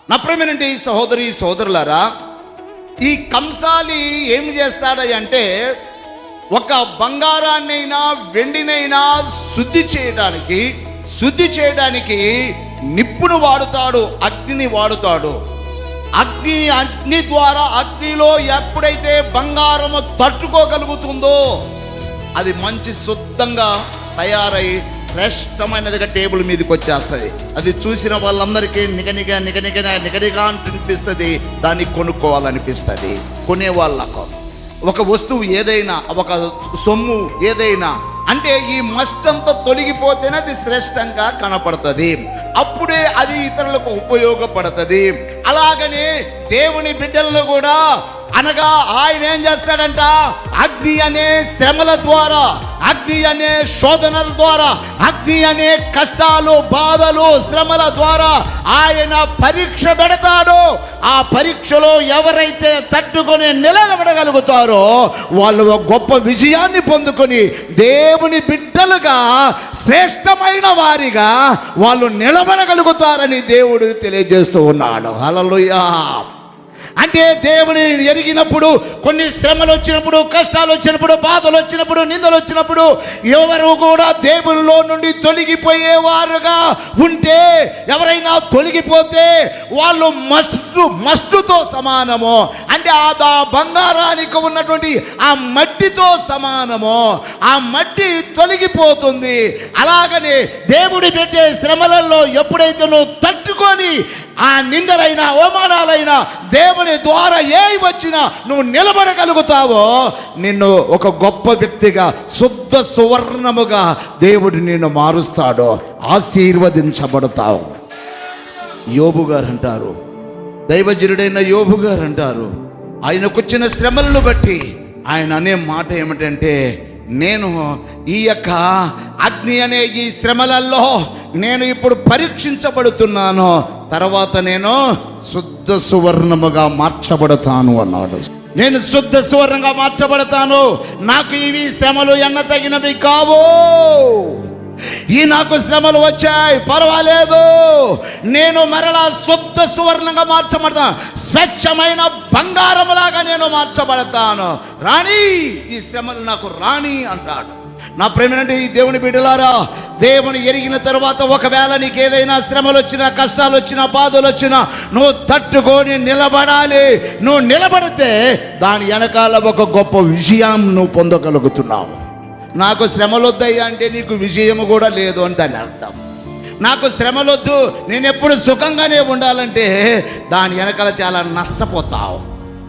నా ప్రియమైనటువంటి సహోదరి సహోదరులారా, ఈ కంసాలి ఏం చేస్తాడంటే ఒక బంగారాన్నైనా వెండినైనా శుద్ధి చేయడానికి నిప్పును వాడుతాడు, అగ్నిని వాడుతాడు. అగ్ని ద్వారా అగ్నిలో ఎప్పుడైతే బంగారము తట్టుకోగలుగుతుందో అది మంచి శుద్ధంగా తయారై శ్రేష్టమైనదిగా టేబుల్ మీదకి వచ్చేస్తుంది. అది చూసిన వాళ్ళందరికీ నిగనిగా అనిపిస్తుంది, దాన్ని కొనుక్కోవాలనిపిస్తుంది. కొనేవాళ్ళకు ఒక వస్తువు ఏదైనా, ఒక సొమ్ము ఏదైనా అంటే ఈ మస్టంతో తొలగిపోతేనే అది శ్రేష్టంగా కనపడుతుంది, అప్పుడే అది ఇతరులకు ఉపయోగపడుతుంది. అలాగనే దేవుని బిడ్డలను కూడా అనగా ఆయన ఏం చేస్తాడంట, అగ్ని అనే శ్రమల ద్వారా, అగ్ని అనే శోధనల ద్వారా, అగ్ని అనే కష్టాలు బాధలు శ్రమల ద్వారా ఆయన పరీక్ష పెడతాడు. ఆ పరీక్షలో ఎవరైతే తట్టుకొని నిలబడగలుగుతారో వాళ్ళు ఒక గొప్ప విజయాన్ని పొందుకొని దేవుని బిడ్డలుగా శ్రేష్టమైన వారిగా వాళ్ళు నిలబడగలుగుతారని దేవుడు తెలియజేస్తూ ఉన్నాడు. హల్లెలూయా. అంటే దేవుని ఎరిగినప్పుడు, కొన్ని శ్రమలు వచ్చినప్పుడు, కష్టాలు వచ్చినప్పుడు, బాధలు వచ్చినప్పుడు, నిందలు వచ్చినప్పుడు ఎవరు కూడా దేవునిలో నుండి తొలగిపోయేవారుగా ఉంటే, ఎవరైనా తొలగిపోతే వాళ్ళు మస్టుతో సమానము. అంటే ఆ బంగారానికి ఉన్నటువంటి ఆ మట్టితో సమానము. ఆ మట్టి తొలగిపోతుంది. అలాగనే దేవుడి పెట్టే శ్రమలలో ఎప్పుడైతే నువ్వు తట్టుకొని ఆ నిందలైనా అవమానాలైనా దేవుని ద్వారా ఏవి వచ్చినా నువ్వు నిలబడగలుగుతావో నిన్ను ఒక గొప్ప వ్యక్తిగా, శుద్ధ సువర్ణముగా దేవుడు నిన్ను మారుస్తాడు, ఆశీర్వదించబడతావు. యోబు గారు అంటారు, దైవజనుడైన యోబు గారు అంటారు, ఆయనకొచ్చిన శ్రమలను బట్టి ఆయన అనే మాట ఏమిటంటే, నేను ఈ యొక్క అగ్ని అనే ఈ శ్రమలలో నేను ఇప్పుడు పరీక్షించబడుతున్నాను, తర్వాత నేను శుద్ధ సువర్ణముగా మార్చబడతాను అన్నాడు. నేను శుద్ధ సువర్ణంగా మార్చబడతాను. నాకు ఇవి శ్రమలు ఎన్న తగినవి కావు. నాకు శ్రమలు వచ్చాయి, పర్వాలేదు, నేను మరలా శుద్ధ సువర్ణంగా మార్చబడతాను, స్వచ్ఛమైన బంగారములాగా నేను మార్చబడతాను. రాణి, ఈ శ్రమలు నాకు రాణి అంటాడు. నా ప్రేమనంటే ఈ దేవుని బిడ్డలారా, దేవుని ఎరిగిన తర్వాత ఒకవేళ నీకు ఏదైనా శ్రమలు వచ్చినా, కష్టాలు వచ్చినా, బాధలు వచ్చినా నువ్వు తట్టుకొని నిలబడాలి. నువ్వు నిలబడితే దాని వెనకాల ఒక గొప్ప విజయం నువ్వు పొందగలుగుతున్నావు. నాకు శ్రమలు వద్దాయి అంటే నీకు విజయము కూడా లేదు అని దాని అర్థం. నాకు శ్రమలొద్దు, నేను ఎప్పుడు సుఖంగానే ఉండాలంటే దాని వెనకాల చాలా నష్టపోతావు.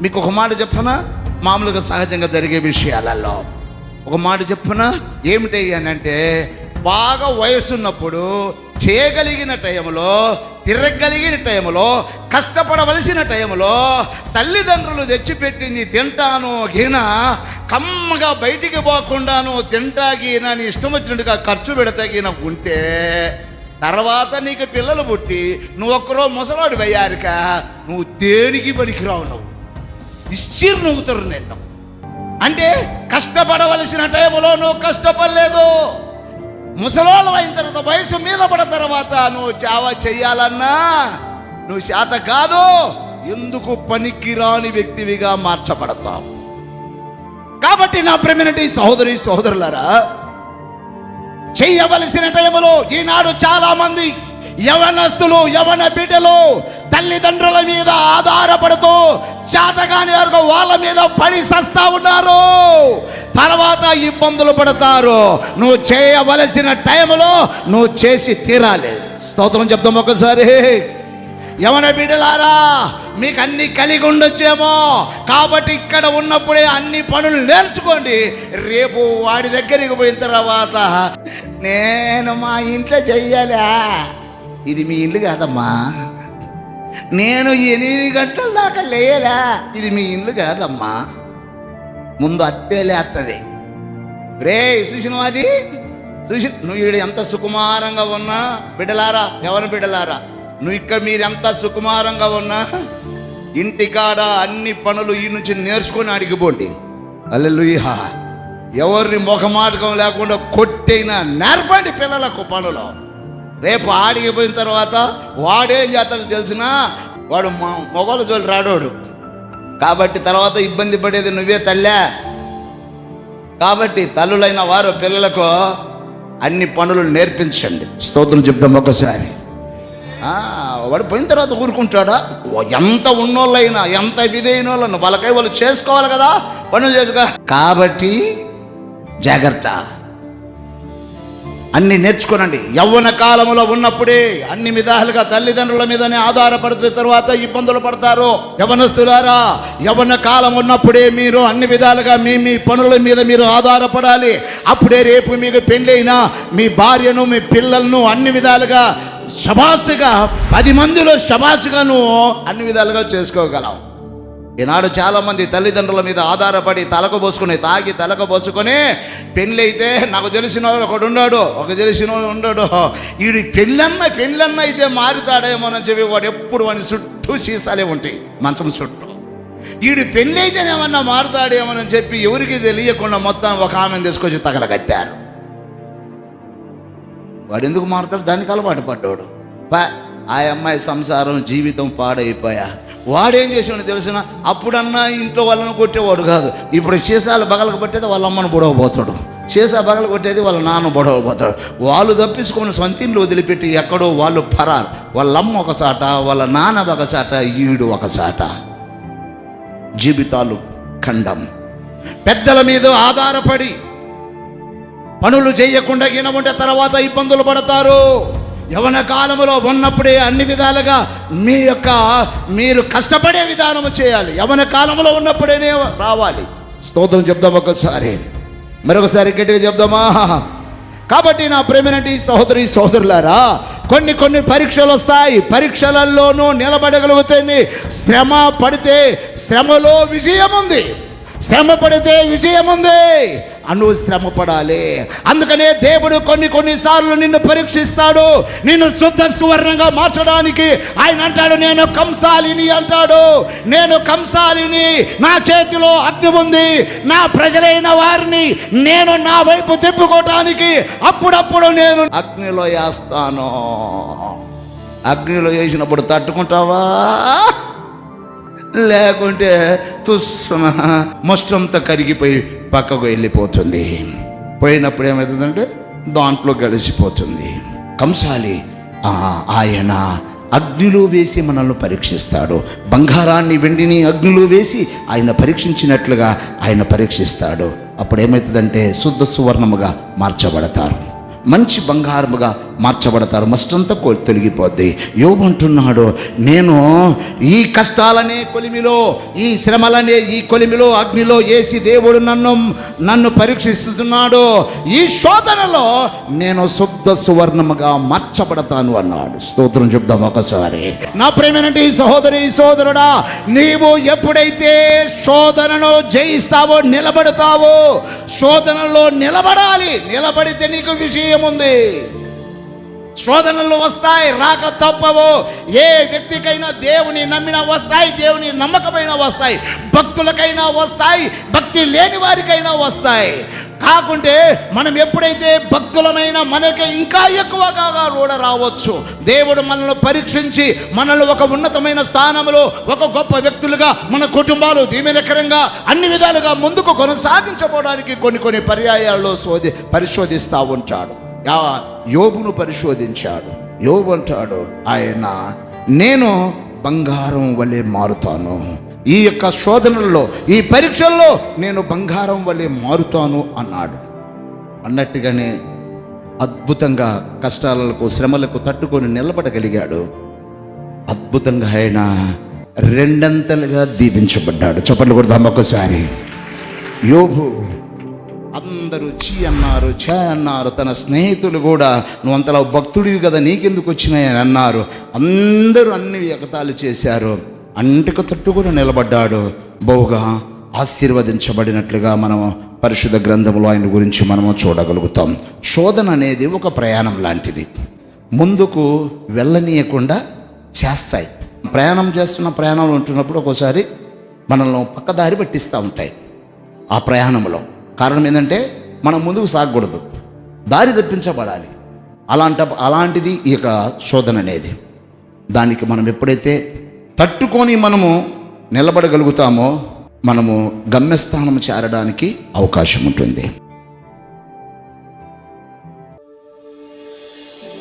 మీకు ఒక మాట చెప్పనా, మామూలుగా సహజంగా జరిగే విషయాలలో ఒక మాట చెప్పనా, ఏమిటి అని అంటే, బాగా వయసున్నప్పుడు చేయగలిగిన టైంలో, తిరగలిగిన టైంలో, కష్టపడవలసిన టైంలో తల్లిదండ్రులు తెచ్చిపెట్టింది తింటాను గిన, కమ్మగా బయటికి పోకుండాను తింటాగిన నీ ఇష్టం వచ్చినట్టుగా ఖర్చు పెడతాగిన ఉంటే, తర్వాత నీకు పిల్లలు పుట్టి నువ్వు ఒక్కరో ముసలాడు అయ్యారిక నువ్వు దేనికి పనికిరావు, నువ్వు ఇచ్చిర్రు నువ్వుతారు నిండం. అంటే కష్టపడవలసిన టైంలో నువ్వు కష్టపడలేదు, ముసలోళ్ళు అయిన తర్వాత వయసు మీద పడిన తర్వాత నువ్వు చావా చెయ్యాలన్నా నువ్వు శాత కాదు, ఎందుకు పనికిరాని వ్యక్తివిగా మార్చబడతావు. కాబట్టి నా ప్రియమైనటువంటి సహోదరి సహోదరులారా, చెయ్యవలసిన టైంలో ఈనాడు చాలా మంది యవనస్తులు, యవన బిడ్డలు తల్లిదండ్రుల మీద ఆధారపడుతూ చేతగాని వరకు వాళ్ళ మీద పడి సస్తా ఉన్నారు, తర్వాత ఇబ్బందులు పడతారు. నువ్వు చేయవలసిన టైంలో నువ్వు చేసి తీరాలి. స్తోత్రం చెప్తాం ఒకసారి. యవన బిడ్డలారా, మీకు అన్ని కలిగి ఉండొచ్చేమో, కాబట్టి ఇక్కడ ఉన్నప్పుడే అన్ని పనులు నేర్చుకోండి. రేపు వాడి దగ్గరికి పోయిన తర్వాత నేను మా ఇంట్లో చెయ్యాలా, ఇది మీ ఇల్లు కాదమ్మా, నేను 8 గంటల దాకా లేయలా, ఇది మీ ఇల్లు కాదమ్మా, ముందు అత్తే లేస్తుంది. రే చూసినవు, అది చూసి నువ్వు ఈడు ఎంత సుకుమారంగా ఉన్నా, బిడ్డలారా, ఎవరి బిడ్డలారా, నువ్వు ఇక్కడ మీరు ఎంత సుకుమారంగా ఉన్నా ఇంటికాడ అన్ని పనులు ఈ నుంచి నేర్చుకొని అడిగిపోండి. హల్లెలూయా. ఎవరిని ముఖమాటకం లేకుండా కొట్టైనా నేర్పండి పిల్లలకు పనులు. రేపు ఆడిగిపోయిన తర్వాత వాడేం చేస్తాడో తెలిసినా వాడు మొగోళ్ళ జోలు రాడోడు. కాబట్టి తర్వాత ఇబ్బంది పడేది నువ్వే తల్లా. కాబట్టి తల్లులైన వారు పిల్లలకు అన్ని పనులు నేర్పించండి. స్తోత్రం చెప్దాం ఒకసారి. వాడు పోయిన తర్వాత ఊరుకుంటాడా? ఎంత ఉన్నోళ్ళైనా ఎంత విధైన వాళ్ళను వాళ్ళకై వాళ్ళు చేసుకోవాలి కదా, పనులు చేసుకో. కాబట్టి జాగ్రత్త, అన్ని నేర్చుకోనండి. యవ్వన కాలంలో ఉన్నప్పుడే అన్ని విధాలుగా తల్లిదండ్రుల మీదనే ఆధారపడితే తర్వాత ఇబ్బందులు పడతారు. యవ్వనస్తులారా, యవ్వన కాలం ఉన్నప్పుడే మీరు అన్ని విధాలుగా మీ పనుల మీద మీరు ఆధారపడాలి. అప్పుడే రేపు మీకు పెళ్ళైనా మీ భార్యను మీ పిల్లలను అన్ని విధాలుగా శబాసుగా 10 మందిలో శబాసుగా నువ్వు అన్ని విధాలుగా చేసుకోగలవు. ఈనాడు చాలామంది తల్లిదండ్రుల మీద ఆధారపడి తలకు పోసుకుని తాగి తలకు పోసుకొని పెళ్ళైతే నాకు తెలిసిన ఒకడు ఉన్నాడు, ఒక తెలిసిన ఉన్నాడు, వీడి పెళ్ళన్న అయితే మారుతాడేమోనని చెప్పి వాడు ఎప్పుడు వాడి చుట్టూ సీసాలే ఉంటాయి మంచం చుట్టూ. వీడి పెళ్ళైతేనేమన్నా మారుతాడేమోనని చెప్పి ఎవరికి తెలియకుండా మొత్తం ఒక ఆమెను తీసుకొచ్చి తగలగట్టారు. వాడు ఎందుకు మారుతాడు? దానికి అలవాటు పడ్డాడు. ఆ అమ్మాయి సంసారం జీవితం పాడైపోయా. వాడేం చేసాడు తెలిసిన? అప్పుడన్నా ఇంట్లో వాళ్ళను కొట్టేవాడు కాదు, ఇప్పుడు సీసాలు బగలకు పట్టేది వాళ్ళ అమ్మను బొడవపోతాడు, సీసా బగలు కొట్టేది వాళ్ళ నాన్న బొడవపోతాడు. వాళ్ళు తప్పించుకొని సొంతింట్లో వదిలిపెట్టి ఎక్కడో వాళ్ళు పరారు. వాళ్ళమ్మ ఒకసాట, వాళ్ళ నాన్న ఒకసాట, ఈడు ఒకసాట. జీవితాలు ఖండం. పెద్దల మీద ఆధారపడి పనులు చేయకుండా గినముంటే తర్వాత ఇబ్బందులు పడతారు. యవ్వన కాలంలో ఉన్నప్పుడే అన్ని విధాలుగా మీరు కష్టపడే విధానం చేయాలి. యవ్వన కాలంలో ఉన్నప్పుడేనే రావాలి. స్తోత్రం చెప్దాం ఒకసారి, మరొకసారి గట్టిగా చెప్దామా? కాబట్టి నా ప్రేమనంటి సహోదరి సహోదరులారా, కొన్ని పరీక్షలు వస్తాయి. పరీక్షలలోనూ నిలబడగలిగితే శ్రమ పడితే శ్రమలో విజయం ఉంది, శ్రమ పడితే విజయం ఉంది. నువ్వు శ్రమ పడాలి. అందుకనే దేవుడు కొన్నిసార్లు నిన్ను పరీక్షిస్తాడు, నిన్ను శుద్ధ సువర్ణంగా మార్చడానికి. ఆయన అంటాడు, నేను కంసాలిని అంటాడు. నేను కంసాలిని, నా చేతిలో అగ్ని ఉంది. నా ప్రజలైన వారిని నేను నా వైపు తిప్పుకోవటానికి అప్పుడప్పుడు నేను అగ్నిలో వేస్తాను. అగ్నిలో వేసినప్పుడు తట్టుకుంటావా? లేకుంటే తుస్సున మొష్టంతో కరిగిపోయి పక్కకు వెళ్ళిపోతుంది. పోయినప్పుడు ఏమవుతుందంటే దాంట్లో కలిసిపోతుంది. కంసాలి ఆయన అగ్నిలో వేసి మనల్ని పరీక్షిస్తాడు. బంగారాన్ని వెండిని అగ్నిలో వేసి ఆయన పరీక్షించినట్లుగా ఆయన పరీక్షిస్తాడు. అప్పుడు ఏమవుతుందంటే శుద్ధ సువర్ణముగా మార్చబడతారు, మంచి బంగారముగా మార్చబడతారు. మస్టంతా తొలగిపోద్ది. యోబు అంటున్నాడు, నేను ఈ కష్టాలనే కొలిమిలో, ఈ శ్రమలనే ఈ కొలిమిలో అగ్నిలో వేసి దేవుడు నన్ను పరీక్షిస్తున్నాడు. ఈ శోధనలో నేను శుద్ధ సువర్ణముగా మార్చబడతాను అన్నాడు. స్తోత్రం చెప్దాం ఒకసారి. నా ప్రేమనంటే సహోదరి సహోదరుడా, నీవు ఎప్పుడైతే శోధనను జయిస్తావో నిలబడతావో, శోధనలో నిలబడాలి. నిలబడితే నీకు విజయం ఉంది. శోధనలు వస్తాయి, రాక తప్పవు. ఏ వ్యక్తికైనా దేవుని నమ్మినా వస్తాయి, దేవుని నమ్మకమైన వస్తాయి, భక్తులకైనా వస్తాయి, భక్తి లేని వారికైనా వస్తాయి. కాకుంటే మనం ఎప్పుడైతే భక్తులమైన మనకి ఇంకా ఎక్కువగా కూడా రావచ్చు. దేవుడు మనల్ని పరీక్షించి మనల్ని ఒక ఉన్నతమైన స్థానంలో ఒక గొప్ప వ్యక్తులుగా, మన కుటుంబాలు దీవెనకరంగా అన్ని విధాలుగా ముందుకు కొనసాగించబోవడానికి కొన్ని పర్యాయాల్లో పరిశోధిస్తూ ఉంటాడు. యోబును పరిశోధించాడు. యోబు అంటాడు, ఆయన నేను బంగారం వలె మారుతాను. ఈ యొక్క శోధనల్లో, ఈ పరీక్షల్లో నేను బంగారం వలె మారుతాను అన్నాడు. అన్నట్టుగానే అద్భుతంగా కష్టాలకు శ్రమలకు తట్టుకొని నిలబడగలిగాడు. అద్భుతంగా ఆయన 2 దీవించబడ్డాడు. చప్పట్లు కొడదాం ఒకసారి. యోబు అందరూ చీ అన్నారు, ఛే అన్నారు. తన స్నేహితులు కూడా నువ్వు అంతలా భక్తుడివి కదా, నీకెందుకు వచ్చినాయని అన్నారు. అందరూ అన్ని ఎగతాళి చేశారు. అంటికి తట్టుకుని నిలబడ్డాడు. బహుగా ఆశీర్వదించబడినట్లుగా మనము పరిశుద్ధ గ్రంథంలో ఆయన గురించి మనము చూడగలుగుతాం. శోధన అనేది ఒక ప్రయాణం లాంటిది, ముందుకు వెళ్ళనీయకుండా చేస్తాయి. ప్రయాణం ప్రయాణంలో ఉంటున్నప్పుడు ఒక్కోసారి మనల్ని పక్కదారి పట్టిస్తూ ఉంటాయి. ఆ ప్రయాణంలో కారణం ఏంటంటే మనం ముందుకు సాగకూడదు, దారి తప్పించబడాలి. అలాంటిది ఈ యొక్క శోధన అనేది. దానికి మనం ఎప్పుడైతే తట్టుకొని మనము నిలబడగలుగుతామో మనము గమ్యస్థానం చేరడానికి అవకాశం ఉంటుంది.